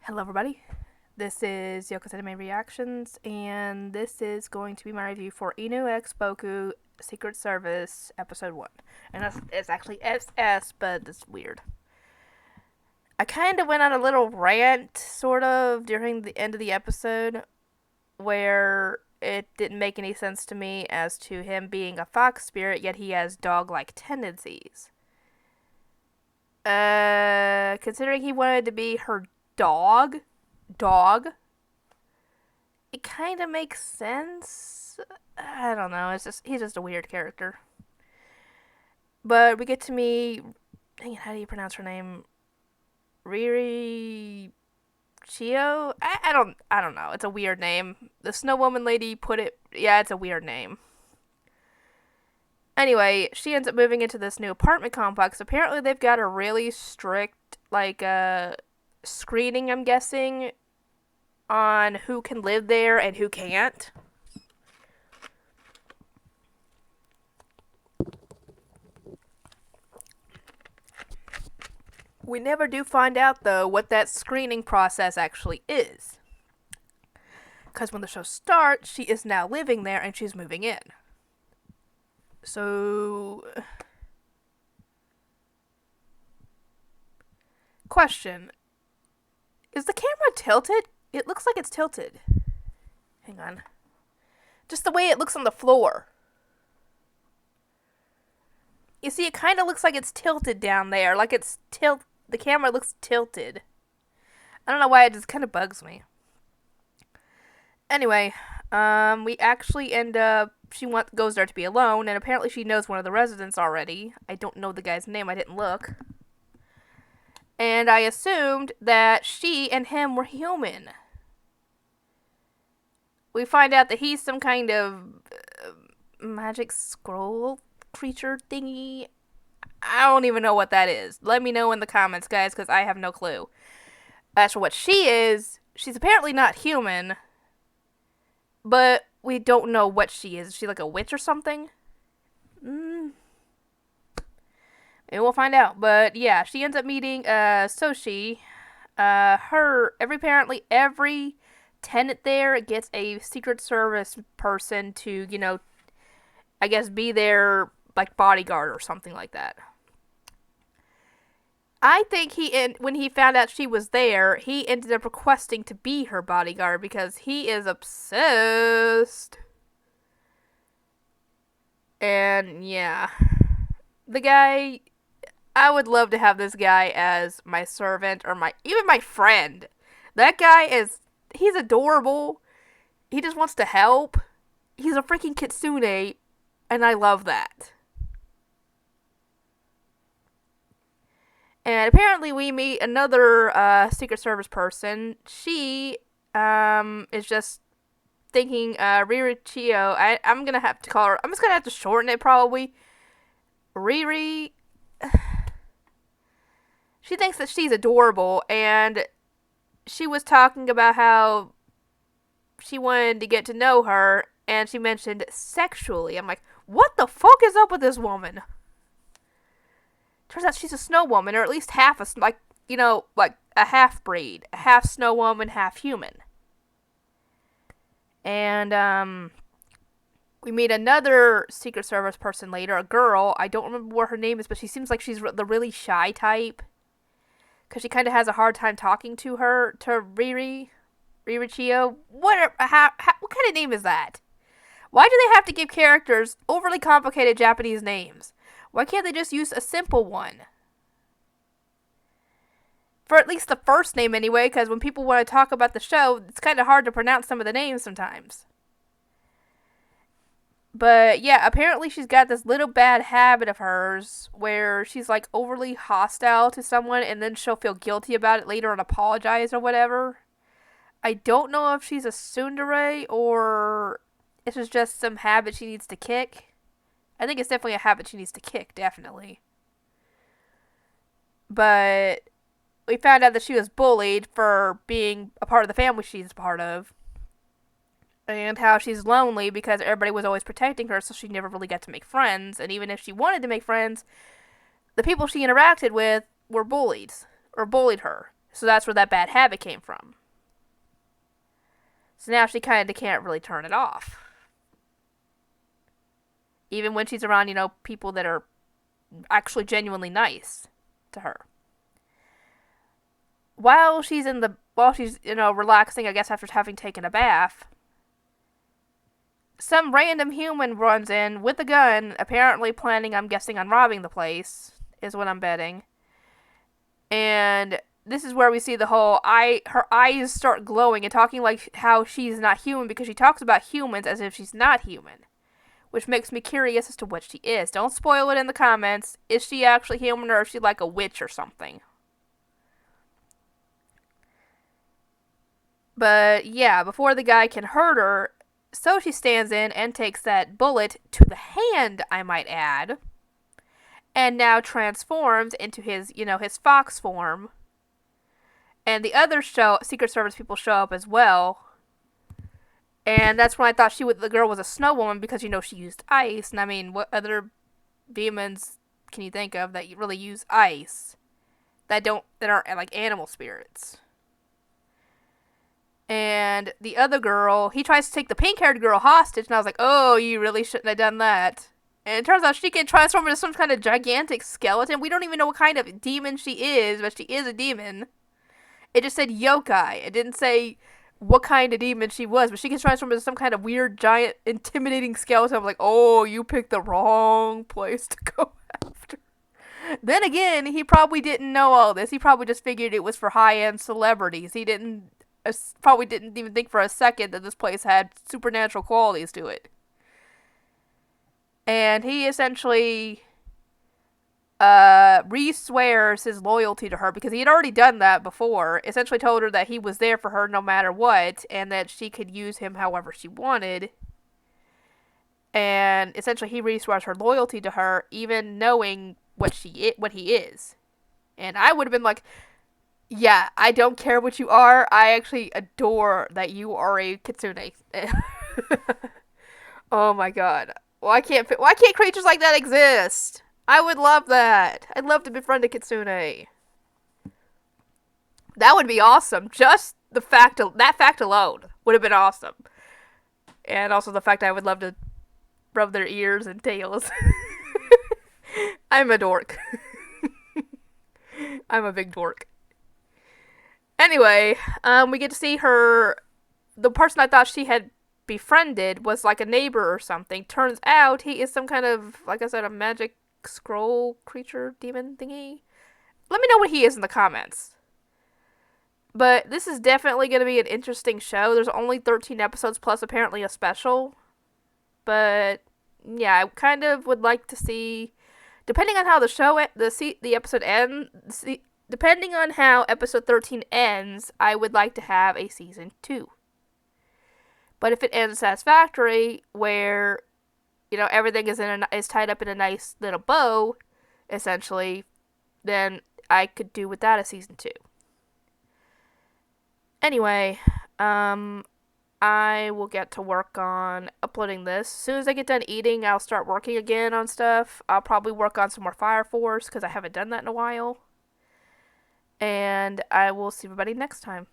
Hello, everybody. This is Yoko's Anime Reactions, and this is going to be my review for Inu X Boku Secret Service Episode 1. And it's actually SS, but it's weird. I kind of went on a little rant, sort of, during the end of the episode, where it didn't make any sense to me as to him being a fox spirit, yet he has dog-like tendencies. Considering he wanted to be her dog, it kind of makes sense. I don't know. He's just a weird character. But we get to meet. Dang it, how do you pronounce her name? Riri Chio. I don't know. It's a weird name. The Snow Woman lady put it. Yeah, it's a weird name. Anyway, she ends up moving into this new apartment complex. Apparently, they've got a really strict screening, I'm guessing, on who can live there and who can't. We never do find out, though, what that screening process actually is. Because when the show starts, she is now living there and she's moving in. So, question. Is the camera tilted? It looks like it's tilted. Hang on. Just the way it looks on the floor. You see, it kind of looks like it's tilted down there. Like the camera looks tilted. I don't know why, it just kind of bugs me. Anyway, we actually end up, goes there to be alone, and apparently she knows one of the residents already. I don't know the guy's name, I didn't look. And I assumed that she and him were human. We find out that he's some kind of magic scroll creature thingy. I don't even know what that is. Let me know in the comments, guys, because I have no clue. As for what she is, she's apparently not human, but we don't know what she is. Is she like a witch or something? Maybe we'll find out. But yeah, she ends up meeting Soshi. Apparently every tenant there gets a Secret Service person to, I guess be their like bodyguard or something like that. I think when he found out she was there, he ended up requesting to be her bodyguard because he is obsessed. And yeah, the guy, I would love to have this guy as my servant or even my friend. That guy he's adorable. He just wants to help. He's a freaking kitsune, and I love that. And apparently we meet another Secret Service person. She is just thinking Riri Chio. I'm gonna have to call her. I'm just gonna have to shorten it probably. Riri. She thinks that she's adorable, and she was talking about how she wanted to get to know her, and she mentioned sexually. I'm like, what the fuck is up with this woman? Turns out she's a snow woman, or at least half like a half breed, a half snow woman, half human. And we meet another Secret Service person later, a girl. I don't remember what her name is, but she seems like she's the really shy type, because she kind of has a hard time talking to Riri Chio. What kind of name is that? Why do they have to give characters overly complicated Japanese names? Why can't they just use a simple one? For at least the first name anyway, because when people want to talk about the show, it's kind of hard to pronounce some of the names sometimes. But yeah, apparently she's got this little bad habit of hers where she's like overly hostile to someone and then she'll feel guilty about it later and apologize or whatever. I don't know if she's a tsundere or if it's just some habit she needs to kick. I think it's definitely a habit she needs to kick, definitely. But we found out that she was bullied for being a part of the family she's a part of. And how she's lonely because everybody was always protecting her, so she never really got to make friends. And even if she wanted to make friends, the people she interacted with were bullied or bullied her. So that's where that bad habit came from. So now she kind of can't really turn it off. Even when she's around, people that are actually genuinely nice to her. While she's relaxing, I guess after having taken a bath, some random human runs in with a gun, apparently planning, I'm guessing, on robbing the place, is what I'm betting. And this is where we see the whole her eyes start glowing and talking like how she's not human, because she talks about humans as if she's not human. Which makes me curious as to what she is. Don't spoil it in the comments. Is she actually human, or is she like a witch or something? But yeah, before the guy can hurt her, so she stands in and takes that bullet to the hand, I might add, and now transforms into his fox form. And the other Secret Service people show up as well. And that's when I thought the girl was a snow woman, because she used ice. And I mean, what other demons can you think of that really use ice? That aren't like animal spirits. And the other girl, he tries to take the pink-haired girl hostage, and I was like, oh, you really shouldn't have done that. And it turns out she can transform into some kind of gigantic skeleton. We don't even know what kind of demon she is, but she is a demon. It just said yokai. It didn't say what kind of demon she was, but she can transform into some kind of weird, giant, intimidating skeleton. I'm like, oh, you picked the wrong place to go after. Then again, he probably didn't know all this. He probably just figured it was for high-end celebrities. He probably didn't even think for a second that this place had supernatural qualities to it. And he essentially re-swears his loyalty to her, because he had already done that before. Essentially told her that he was there for her no matter what, and that she could use him however she wanted. And essentially he re-swears her loyalty to her, even knowing what he is. And I would have been like, yeah, I don't care what you are. I actually adore that you are a kitsune. Oh my god. Why can't creatures like that exist? I would love that. I'd love to befriend a kitsune. That would be awesome. Just that fact alone would have been awesome. And also the fact I would love to rub their ears and tails. I'm a dork. I'm a big dork. Anyway, we get to see her. The person I thought she had befriended was like a neighbor or something. Turns out he is some kind of, like I said, a magic scroll creature demon thingy. Let me know what he is in the comments. But this is definitely going to be an interesting show. There's only 13 episodes plus apparently a special. But yeah, I kind of would like to see, depending on how the episode ends, depending on how episode 13 ends, I would like to have a season 2. But if it ends satisfactory, where everything is tied up in a nice little bow, essentially, then I could do with that a season 2. Anyway, I will get to work on uploading this. As soon as I get done eating, I'll start working again on stuff. I'll probably work on some more Fire Force, because I haven't done that in a while. And I will see everybody next time.